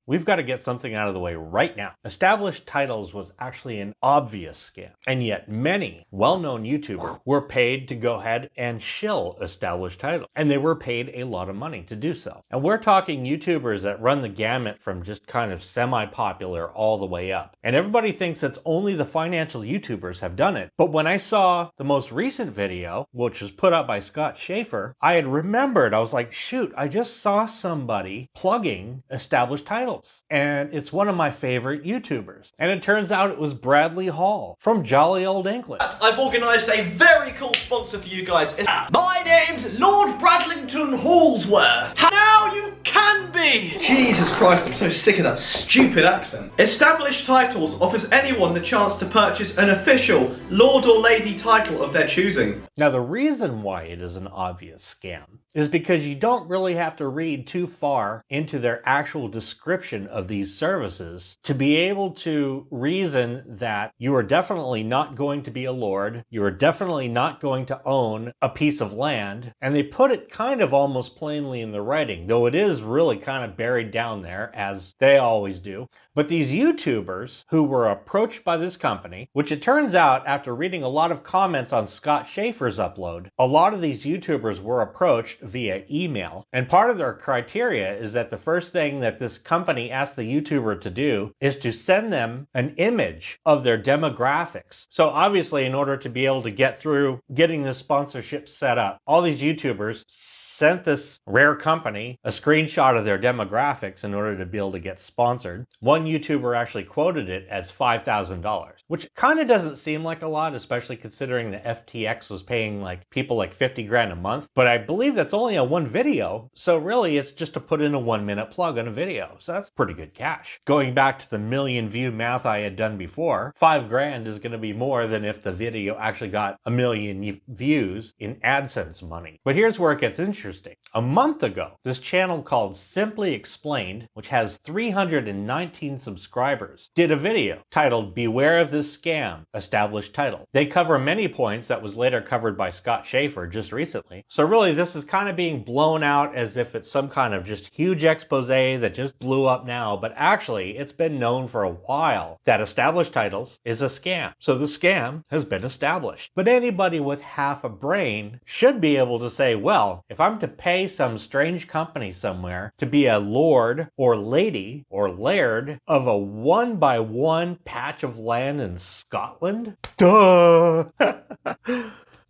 We've got to get something out of the way right now. Established titles was actually an obvious scam, and yet many well-known YouTubers were paid to go ahead and shill established titles, and they were paid a lot of money to do so. And we're talking YouTubers that run the gamut from just kind of semi-popular all the way up. And everybody thinks it's only the financial YouTubers have done it, but when I saw the most recent video, which was put up by Scott Schaefer, I had remembered, I was like, shoot, I just saw somebody plugging established titles. And it's one of my favorite YouTubers. And it turns out it was Bradley Hall from jolly old England. I've organised a very cool sponsor for you guys. My name's Lord Bradlington Hallsworth. Now you can be! Jesus Christ, I'm so sick of that stupid accent. Established Titles offers anyone the chance to purchase an official Lord or Lady title of their choosing. Now the reason why it is an obvious scam is because you don't really have to read too far into their actual description of these services to be able to reason that you are definitely not going to be a lord, you are definitely not going to own a piece of land, and they put it kind of almost plainly in the writing, though it is really kind of buried down there, as they always do. But these YouTubers who were approached by this company, which it turns out after reading a lot of comments on Scott Schaefer's upload, a lot of these YouTubers were approached via email. And part of their criteria is that the first thing that this company asked the YouTuber to do is to send them an image of their demographics. So obviously, in order to be able to get through getting this sponsorship set up, all these YouTubers sent this rare company a screenshot of their demographics in order to be able to get sponsored. One YouTuber actually quoted it as $5,000, which kind of doesn't seem like a lot, especially considering the FTX was paying like people like 50 grand a month. But I believe that's only on one video. So really it's just to put in a 1-minute plug on a video. So that's pretty good cash. Going back to the million view math I had done before, 5 grand is going to be more than if the video actually got 1 million views in AdSense money. But here's where it gets interesting. A month ago, this channel called Simply Explained, which has 319 subscribers, did a video titled Beware of This Scam, Established Title. They cover many points that was later covered by Scott Schaefer just recently. So really this is kind of being blown out as if it's some kind of just huge expose that just blew up now, but actually it's been known for a while that established titles is a scam. So the scam has been established. But anybody with half a brain should be able to say, well, if I'm to pay some strange company somewhere to be a lord or lady or laird of a 1-by-1 patch of land in Scotland? Duh!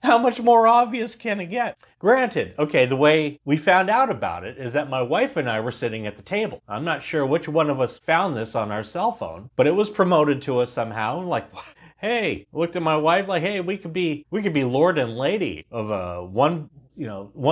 How much more obvious can it get? Granted, okay, the way we found out about it is that my wife and I were sitting at the table. I'm not sure which one of us found this on our cell phone, but it was promoted to us somehow. Like, hey, looked at my wife like, hey, we could be lord and lady of a 1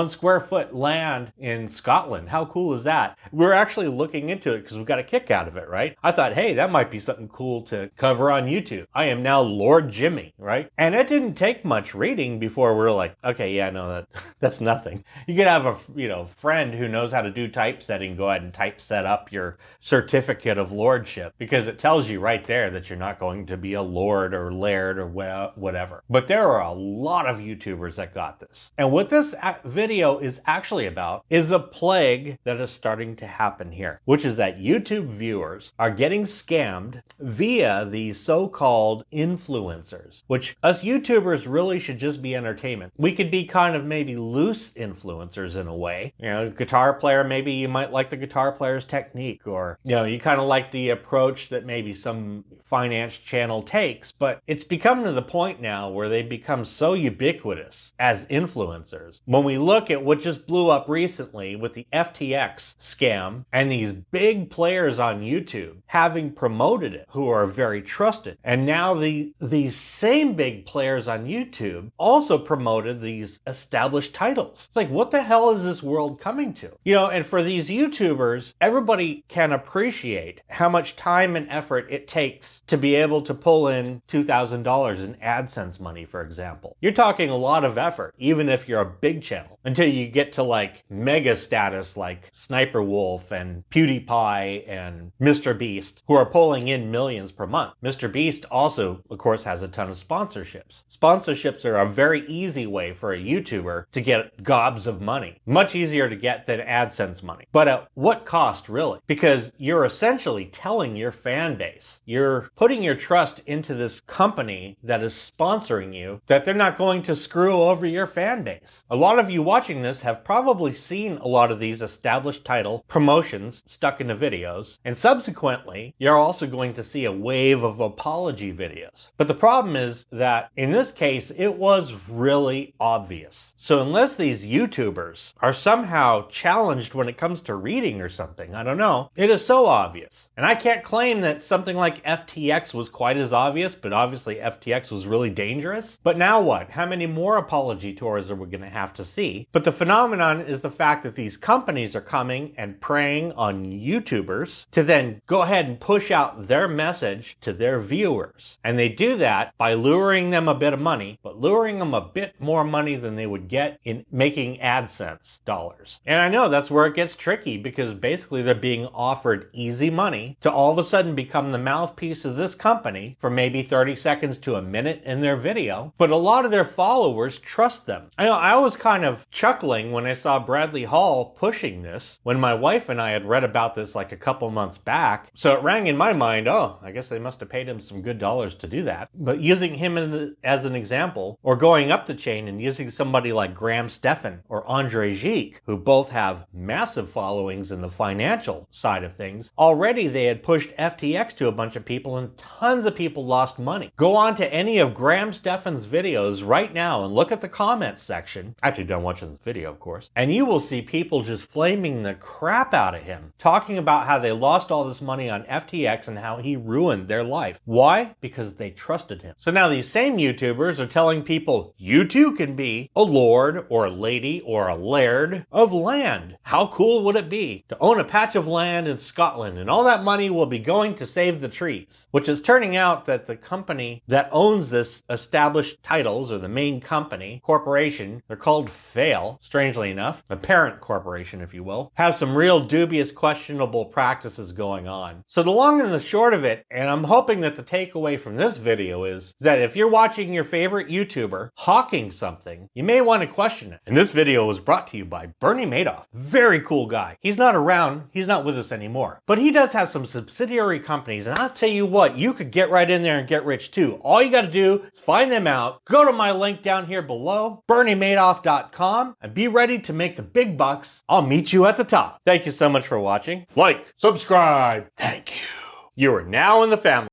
square foot land in Scotland. How cool is that? We're actually looking into it because we got a kick out of it, right? I thought, hey, that might be something cool to cover on YouTube. I am now Lord Jimmy, right? And it didn't take much reading before we were like, okay, yeah, no, that's nothing. You could have a friend who knows how to do typesetting go ahead and typeset up your certificate of lordship, because it tells you right there that you're not going to be a lord or laird or whatever. But there are a lot of YouTubers that got this. And what this video is actually about is a plague that is starting to happen here, which is that YouTube viewers are getting scammed via these so-called influencers, which us YouTubers really should just be entertainment. We could be kind of maybe loose influencers in a way. Guitar player, maybe you might like the guitar player's technique, or you kind of like the approach that maybe some finance channel takes, but it's become to the point now where they become so ubiquitous as influencers. When we look at what just blew up recently with the FTX scam and these big players on YouTube having promoted it, who are very trusted, and now these same big players on YouTube also promoted these established titles. It's like, what the hell is this world coming to? And for these YouTubers, everybody can appreciate how much time and effort it takes to be able to pull in $2,000 in AdSense money, for example. You're talking a lot of effort, even if you're a big big channel until you get to like mega status like Sniper Wolf and PewDiePie and Mr. Beast, who are pulling in millions per month. Mr. Beast also, of course, has a ton of sponsorships. Sponsorships are a very easy way for a YouTuber to get gobs of money. Much easier to get than AdSense money. But at what cost, really? Because you're essentially telling your fan base, you're putting your trust into this company that is sponsoring you, that they're not going to screw over your fan base. A lot of you watching this have probably seen a lot of these established title promotions stuck into videos, and subsequently, you're also going to see a wave of apology videos. But the problem is that in this case, it was really obvious. So unless these YouTubers are somehow challenged when it comes to reading or something, I don't know, it is so obvious. And I can't claim that something like FTX was quite as obvious, but obviously FTX was really dangerous. But now what? How many more apology tours are we going to have to see? But the phenomenon is the fact that these companies are coming and preying on YouTubers to then go ahead and push out their message to their viewers. And they do that by luring them a bit of money, but luring them a bit more money than they would get in making AdSense dollars. And I know that's where it gets tricky, because basically they're being offered easy money to all of a sudden become the mouthpiece of this company for maybe 30 seconds to a minute in their video. But a lot of their followers trust them. I know I was kind of chuckling when I saw Bradley Hall pushing this when my wife and I had read about this like a couple months back. So it rang in my mind, oh, I guess they must have paid him some good dollars to do that. But using him as an example, or going up the chain and using somebody like Graham Stephan or Andre Jikh, who both have massive followings in the financial side of things, already they had pushed FTX to a bunch of people and tons of people lost money. Go on to any of Graham Stephan's videos right now and look at the comments section. Actually, don't watch the video, of course. And you will see people just flaming the crap out of him, talking about how they lost all this money on FTX and how he ruined their life. Why? Because they trusted him. So now these same YouTubers are telling people, you too can be a lord or a lady or a laird of land. How cool would it be to own a patch of land in Scotland, and all that money will be going to save the trees? Which is turning out that the company that owns this established titles, or the main company, corporation, they're called Fail, strangely enough, the parent corporation, if you will, have some real dubious, questionable practices going on. So the long and the short of it, and I'm hoping that the takeaway from this video is that if you're watching your favorite YouTuber hawking something, you may want to question it. And this video was brought to you by Bernie Madoff. Very cool guy. He's not around, he's not with us anymore. But he does have some subsidiary companies, and I'll tell you what, you could get right in there and get rich too. All you got to do is find them out, go to my link down here below, BernieMadoff.com, and be ready to make the big bucks. I'll meet you at the top. Thank you so much for watching. Like, subscribe. Thank you. You are now in the family.